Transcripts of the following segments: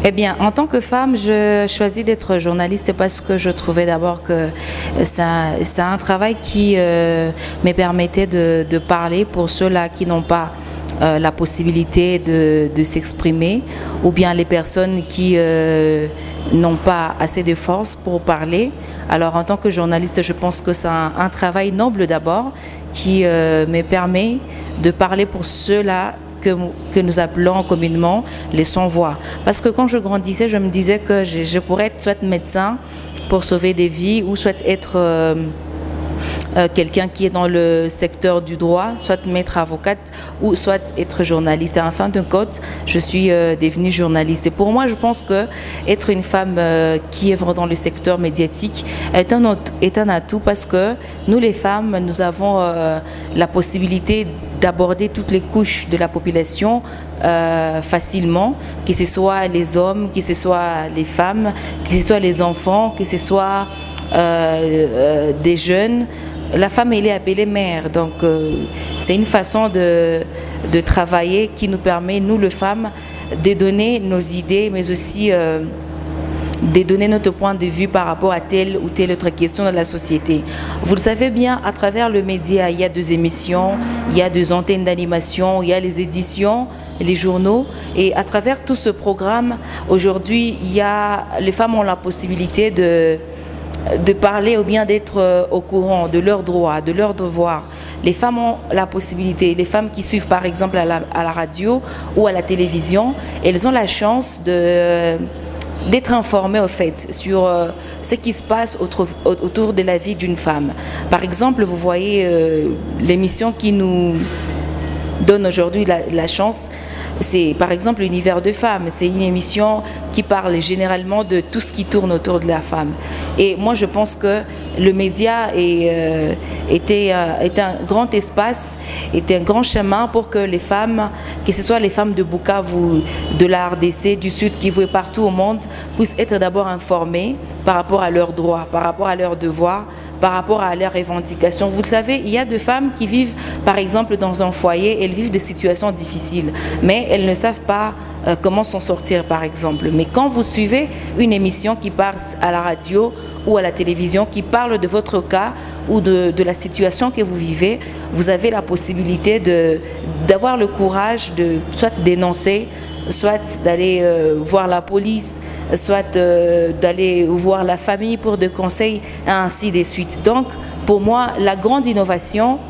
Eh bien, en tant que femme, je choisis d'être journaliste parce que je trouvais d'abord que c'est un travail qui me permettait de parler pour ceux-là qui n'ont pas la possibilité de s'exprimer, ou bien les personnes qui n'ont pas assez de force pour parler. Alors, en tant que journaliste, je pense que c'est un travail noble d'abord qui me permet de parler pour ceux-là que nous appelons communément les sans-voix. Parce que quand je grandissais, je me disais que je pourrais être soit médecin pour sauver des vies, ou soit être quelqu'un qui est dans le secteur du droit, soit maître avocate, ou soit être journaliste. Et en fin de compte, je suis devenue journaliste. Et pour moi, je pense que être une femme qui œuvre dans le secteur médiatique est un atout, parce que nous, les femmes, nous avons la possibilité d'aborder toutes les couches de la population facilement, que ce soit les hommes, que ce soit les femmes, que ce soit les enfants, que ce soit des jeunes. La femme, elle est appelée mère, donc c'est une façon de travailler qui nous permet, nous les femmes, de donner nos idées, mais aussi de donner notre point de vue par rapport à telle ou telle autre question dans la société. Vous le savez bien, à travers le média, il y a des émissions, il y a des antennes d'animation, il y a les éditions, les journaux, et à travers tout ce programme, aujourd'hui, les femmes ont la possibilité de parler, ou bien d'être au courant de leurs droits, de leurs devoirs. Les femmes ont la possibilité, les femmes qui suivent par exemple à la radio ou à la télévision, elles ont la chance d'être informées au fait sur ce qui se passe autour de la vie d'une femme. Par exemple, vous voyez l'émission qui nous donne aujourd'hui la chance, c'est par exemple Univers de femmes. C'est une émission qui parle généralement de tout ce qui tourne autour de la femme. Et moi, je pense que le média était un grand espace, était un grand chemin pour que les femmes, que ce soit les femmes de Bukavu, de la RDC, du Sud, Kivu et partout au monde, puissent être d'abord informées par rapport à leurs droits, par rapport à leurs devoirs, par rapport à leurs revendications. Vous le savez, il y a des femmes qui vivent, par exemple, dans un foyer, elles vivent des situations difficiles, mais elles ne savent pas comment s'en sortir, par exemple. Mais quand vous suivez une émission qui passe à la radio ou à la télévision, qui parle de votre cas ou de la situation que vous vivez, vous avez la possibilité d'avoir le courage de soit dénoncer, soit d'aller voir la police, soit d'aller voir la famille pour des conseils, et ainsi de suite. Donc, pour moi, la grande innovation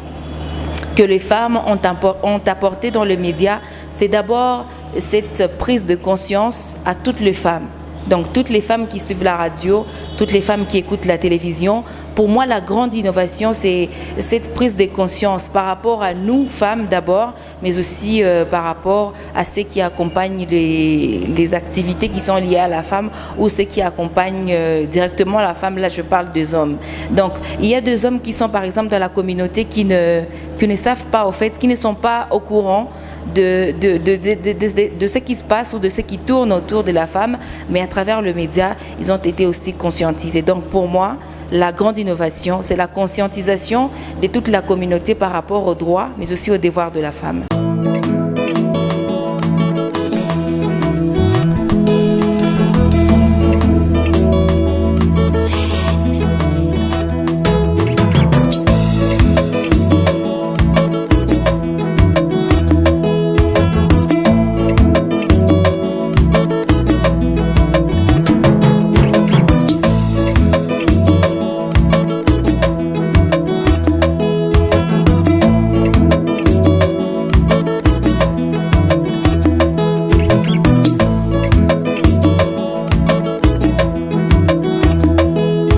que les femmes ont apportée dans les médias, c'est d'abord cette prise de conscience à toutes les femmes. Donc, toutes les femmes qui suivent la radio, toutes les femmes qui écoutent la télévision, pour moi, la grande innovation, c'est cette prise de conscience par rapport à nous, femmes d'abord, mais aussi par rapport à ceux qui accompagnent les activités qui sont liées à la femme, ou ceux qui accompagnent directement la femme. Là, je parle des hommes. Donc, il y a des hommes qui sont, par exemple, dans la communauté qui ne savent pas, au fait, qui ne sont pas au courant de ce qui se passe ou de ce qui tourne autour de la femme, mais à travers le média, ils ont été aussi conscientisés. Donc, pour moi, la grande innovation, c'est la conscientisation de toute la communauté par rapport aux droits, mais aussi aux devoirs de la femme.